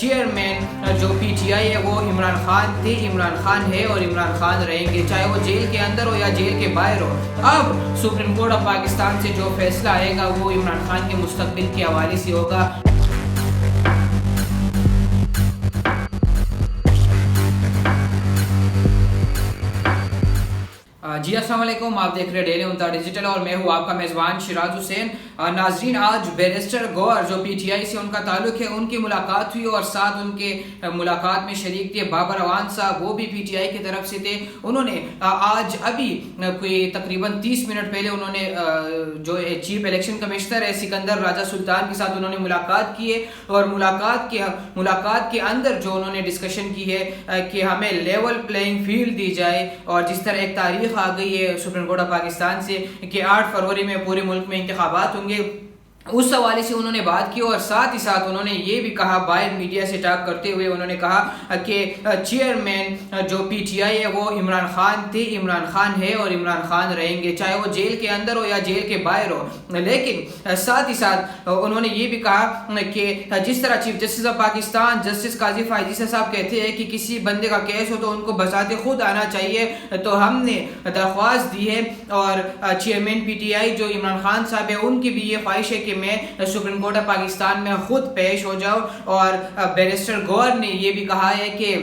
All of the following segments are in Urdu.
چیئرمین جو پی ٹی آئی ہے وہ عمران خان تھے، عمران خان ہے اور عمران خان رہیں گے، چاہے وہ جیل کے اندر ہو یا جیل کے باہر ہو۔ اب سپریم کورٹ آف پاکستان سے جو فیصلہ آئے گا وہ عمران خان کے مستقبل کے حوالے سے ہوگا۔ جی السلام علیکم، آپ دیکھ رہے ہیں ڈیلی امتا ڈیجیٹل اور میں ہوں آپ کا میزبان شیراز حسین۔ ناظرین، آج بیرسٹر گوہر جو پی ٹی آئی سے ان کا تعلق ہے، ان کی ملاقات ہوئی اور ساتھ ان کے ملاقات میں شریک تھے بابر اعوان صاحب، وہ بھی پی ٹی آئی کی طرف سے تھے۔ انہوں نے آج ابھی کوئی تقریباً 30 منٹ پہلے انہوں نے جو چیف الیکشن کمشنر ہے سکندر راجہ سلطان کے ساتھ انہوں نے ملاقات کی ہے، اور ملاقات کے اندر جو انہوں نے ڈسکشن کی ہے کہ ہمیں لیول پلینگ فیلڈ دی جائے، اور جس طرح ایک تاریخ آ گئی ہے سپریم کورٹ آف پاکستان سے کہ 8 فروری میں پورے ملک میں انتخابات ہوں گے، اس حوالے سے انہوں نے بات کی۔ اور ساتھ ہی ساتھ انہوں نے یہ بھی کہا، باہر میڈیا سے ٹاک کرتے ہوئے انہوں نے کہا کہ چیئرمین جو پی ٹی آئی ہے وہ عمران خان تھے، عمران خان ہے اور عمران خان رہیں گے، چاہے وہ جیل کے اندر ہو یا جیل کے باہر ہو۔ لیکن ساتھ ہی ساتھ انہوں نے یہ بھی کہا کہ جس طرح chief justice of Pakistan justice قاضی فائز صاحب کہتے ہیں کہ کسی بندے کا کیس ہو تو ان کو بذات خود آنا چاہیے، تو ہم نے درخواست دی ہے، اور چیئرمین پی ٹی آئی جو عمران خان صاحب ہے ان کی بھی یہ خواہش ہے کہ میں سپریم کورٹ آف پاکستان میں خود پیش ہو جاؤں۔ اور بیرسٹر گوہر نے یہ بھی کہا ہے کہ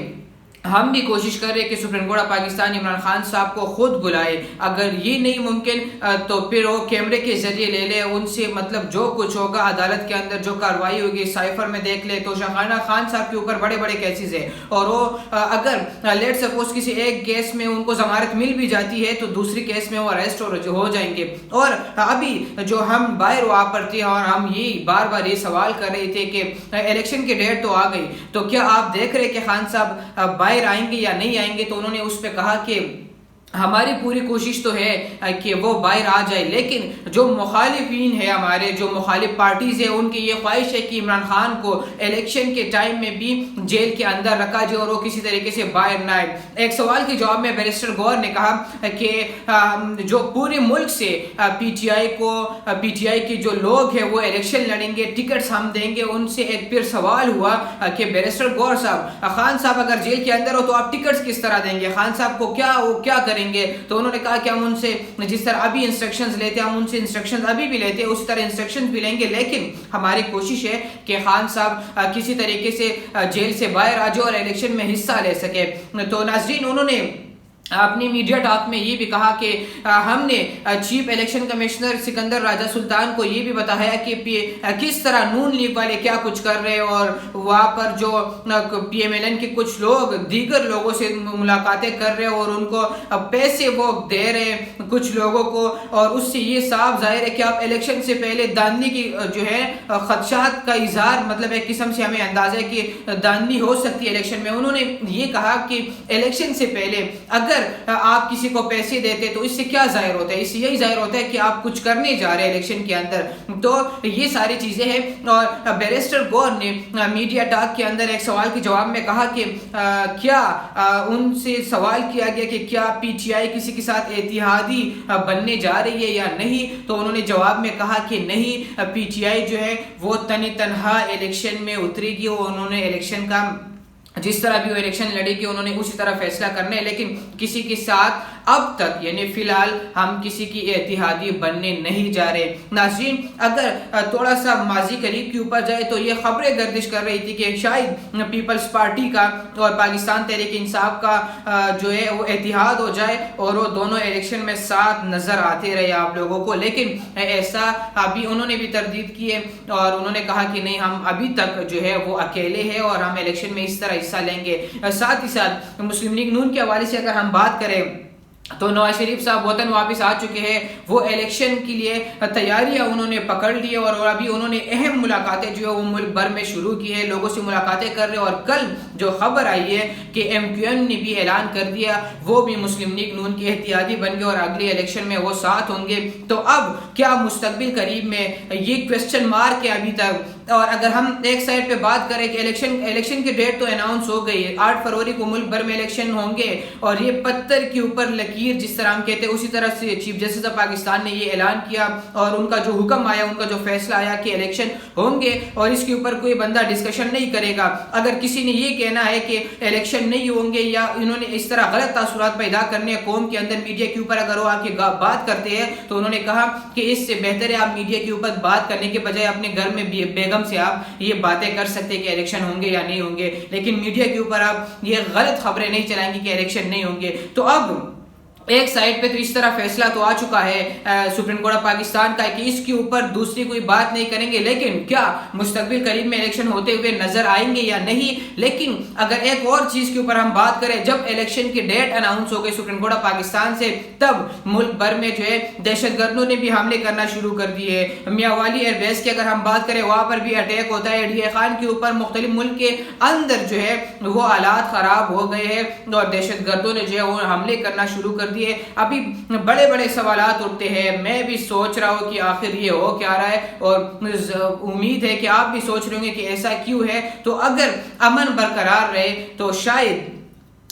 ہم بھی کوشش کر رہے کہ supreme court of Pakistan Imran Khan صاحب کو خود بلائے، اگر یہ نہیں ممکن تو پھر وہ کیمرے کے ذریعے لے لے، ان سے مطلب جو کچھ ہوگا عدالت کے اندر جو کارروائی ہوگی سائفر میں دیکھ لے۔ تو شاہانہ خان صاحب کے اوپر بڑے بڑے کیسز ہیں، اور وہ اگر لیٹ سپوز کسی ایک کیس میں ان کو ضمانت مل بھی جاتی ہے تو دوسری کیس میں وہ اریسٹ ہو جائیں گے۔ اور ابھی جو ہم باہر ہوا پر تھے اور ہم یہ بار بار یہ سوال کر رہے تھے کہ الیکشن کی ڈیٹ تو آ گئی، تو کیا آپ دیکھ رہے کہ خان صاحب باہر آئیں گے یا نہیں آئیں گے؟ تو انہوں نے اس پہ کہا کہ ہماری پوری کوشش تو ہے کہ وہ باہر آ جائے، لیکن جو مخالفین ہیں، ہمارے جو مخالف پارٹیز ہیں، ان کی یہ خواہش ہے کہ عمران خان کو الیکشن کے ٹائم میں بھی جیل کے اندر رکھا جائے اور وہ کسی طریقے سے باہر نہ آئے۔ ایک سوال کے جواب میں بیرسٹر گوہر نے کہا کہ جو پورے ملک سے پی ٹی آئی کے جو لوگ ہیں وہ الیکشن لڑیں گے، ٹکٹس ہم دیں گے۔ ان سے ایک پھر سوال ہوا کہ بیرسٹر گوہر صاحب، خان صاحب اگر جیل کے اندر ہو تو آپ ٹکٹس کس طرح دیں گے؟ خان صاحب کو کیا کریں گے؟ تو انہوں نے کہا کہ ہم ان سے جس طرح ابھی انسٹرکشنز لیتے ہیں ہم ان سے انسٹرکشنز ابھی بھی لیتے ہیں، اس طرح انسٹرکشنز بھی لیں گے، لیکن ہماری کوشش ہے کہ خان صاحب کسی طریقے سے جیل سے باہر آ جائے اور الیکشن میں حصہ لے سکے۔ تو ناظرین، انہوں نے اپنی میڈیا ٹاک میں یہ بھی کہا کہ ہم نے چیف الیکشن کمشنر سکندر راجہ سلطان کو یہ بھی بتایا کہ کس طرح نون لیگ والے کیا کچھ کر رہے ہیں، اور وہاں پر جو پی ایم ایل این کے کچھ لوگ دیگر لوگوں سے ملاقاتیں کر رہے ہیں اور ان کو پیسے وہ دے رہے ہیں کچھ لوگوں کو، اور اس سے یہ صاف ظاہر ہے کہ آپ الیکشن سے پہلے داندلی کی جو ہے خدشات کا اظہار، مطلب ایک قسم سے ہمیں اندازہ ہے کہ داندلی ہو سکتی ہے الیکشن میں۔ انہوں نے یہ کہا کہ الیکشن سے پہلے اگر آپ کسی کو پیسے دیتے تو اس سے کیا ظاہر ہوتا ہے؟ اس سے یہی ظاہر ہوتا ہے کہ آپ کچھ کرنے جا رہے ہیں الیکشن کے اندر۔ تو یہ ساری چیزیں ہیں، اور بیرسٹر گوہر نے میڈیا ٹاک کے اندر ایک سوال کے جواب میں کہا کہ کیا ان سے سوال کیا گیا کہ کیا پی ٹی آئی کسی کے ساتھ اتحادی بننے جا رہی ہے یا نہیں، تو انہوں نے جواب میں کہا کہ نہیں، پی ٹی آئی جو ہے وہ تنہا الیکشن میں اترے گی، اور انہوں نے الیکشن کا جس طرح بھی وہ الیکشن لڑے گی انہوں نے اسی طرح فیصلہ کرنا ہے، لیکن کسی کے ساتھ اب تک یعنی فی الحال ہم کسی کی اتحادی بننے نہیں جا رہے۔ ناظرین، اگر تھوڑا سا ماضی قریب کے اوپر جائے تو یہ خبریں گردش کر رہی تھی کہ شاید پیپلز پارٹی کا اور پاکستان تحریک انصاف کا جو ہے وہ اتحاد ہو جائے اور وہ دونوں الیکشن میں ساتھ نظر آتے رہے آپ لوگوں کو، لیکن ایسا ابھی انہوں نے بھی تردید کی ہے اور انہوں نے کہا کہ نہیں، ہم ابھی تک جو ہے وہ اکیلے ہیں اور ہم الیکشن میں اس طرح حصہ لیں گے۔ ساتھ ہی ساتھ مسلم لیگ نون کے حوالے سے اگر ہم بات کریں تو نواز شریف صاحب وطن واپس آ چکے ہیں، وہ الیکشن کے لیے تیاریاں انہوں نے پکڑ لی اور ابھی انہوں نے اہم ملاقاتیں جو ہے وہ ملک بھر میں شروع کی ہے، لوگوں سے ملاقاتیں کر رہے ہیں، اور کل جو خبر آئی ہے کہ ایم کیو ایم نے بھی اعلان کر دیا وہ بھی مسلم لیگ نون کے اتحادی بن گئے اور اگلی الیکشن میں وہ ساتھ ہوں گے۔ تو اب کیا مستقبل قریب میں یہ کوسچن مارک ہے ابھی تک، اور اگر ہم ایک سائڈ پہ بات کریں کہ الیکشن کی ڈیٹ تو اناؤنس ہو گئی ہے، 8 فروری کو ملک بھر میں الیکشن ہوں گے، اور یہ پتھر کے اوپر لکیر جس طرح ہم کہتے ہیں اسی طرح سے چیف جسٹس آف پاکستان نے یہ اعلان کیا، اور ان کا جو حکم آیا، ان کا جو فیصلہ آیا کہ الیکشن ہوں گے اور اس کے اوپر کوئی بندہ ڈسکشن نہیں کرے گا۔ اگر کسی نے یہ کہنا ہے کہ الیکشن نہیں ہوں گے یا انہوں نے اس طرح غلط تاثرات پیدا کرنے قوم کے اندر میڈیا کے اوپر اگر وہ آ کے بات کرتے ہیں، تو انہوں نے کہا کہ اس سے بہتر ہے آپ میڈیا کے اوپر بات کرنے کے بجائے اپنے گھر میں بیگم سے آپ یہ باتیں کر سکتے کہ الیکشن ہوں گے یا نہیں ہوں گے، لیکن میڈیا کے اوپر آپ یہ غلط خبریں نہیں چلائیں گے کہ الیکشن نہیں ہوں گے۔ تو اب ایک سائڈ پہ تو اس طرح فیصلہ تو آ چکا ہے سپریم کورٹ آف پاکستان کا کہ اس کے اوپر دوسری کوئی بات نہیں کریں گے، لیکن کیا مستقبل قریب میں الیکشن ہوتے ہوئے نظر آئیں گے یا نہیں؟ لیکن اگر ایک اور چیز کے اوپر ہم بات کریں، جب الیکشن کی ڈیٹ اناؤنس ہو گئی سپریم کورٹ آف پاکستان سے، تب ملک بھر میں جو ہے دہشت گردوں نے بھی حملے کرنا شروع کر دیے۔ میاں والی ایئر بیس کی اگر ہم بات کریں، وہاں پر بھی اٹیک ہوتا ہے ڈی اے خان کے اوپر، مختلف ملک کے اندر جو ہے وہ حالات خراب ہو گئے ہیں اور دہشت گردوں نے جو ہے وہ حملے کرنا شروع کر دیے۔ ابھی بڑے بڑے سوالات اٹھتے ہیں، میں بھی سوچ رہا ہوں کہ آخر یہ ہو کیا رہا ہے، اور امید ہے کہ آپ بھی سوچ رہے ہوں گے کہ ایسا کیوں ہے۔ تو اگر امن برقرار رہے تو شاید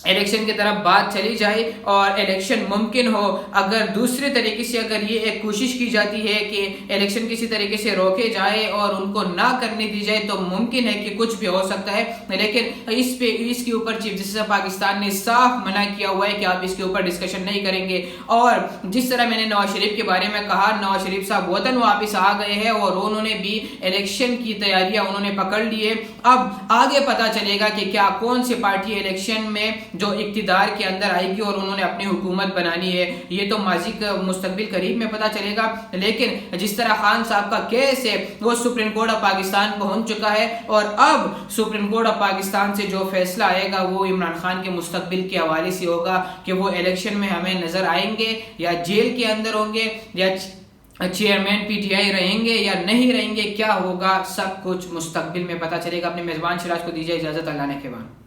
الیکشن کی طرف بات چلی جائے اور الیکشن ممکن ہو۔ اگر دوسرے طریقے سے اگر یہ ایک کوشش کی جاتی ہے کہ الیکشن کسی طریقے سے روکے جائے اور ان کو نہ کرنے دی جائے، تو ممکن ہے کہ کچھ بھی ہو سکتا ہے، لیکن اس کے اوپر چیف جسٹس آف پاکستان نے صاف منع کیا ہوا ہے کہ آپ اس کے اوپر ڈسکشن نہیں کریں گے۔ اور جس طرح میں نے نواز شریف کے بارے میں کہا، نواز شریف صاحب وطن واپس آ گئے ہیں اور انہوں نے بھی الیکشن کی تیاریاں انہوں نے پکڑ لی ہے۔ اب آگے پتہ چلے گا کہ کیا کون سی پارٹی الیکشن میں جو اقتدار کے اندر آئے گی اور انہوں نے اپنی حکومت بنانی ہے، یہ تو ماضی کا مستقبل قریب میں پتہ چلے گا۔ لیکن جس طرح خان صاحب کا کیس ہے وہ سپریم کورٹ آف پاکستان پہنچ چکا ہے، اور اب سپریم کورٹ آف پاکستان سے جو فیصلہ آئے گا وہ عمران خان کے مستقبل کے حوالے سے ہوگا کہ وہ الیکشن میں ہمیں نظر آئیں گے یا جیل کے اندر ہوں گے یا چیئرمین پی ٹی آئی رہیں گے یا نہیں رہیں گے، کیا ہوگا سب کچھ مستقبل میں پتہ چلے گا۔ اپنے میزبان شراج کو دیجیے اجازت، اللہ نے کے بعد۔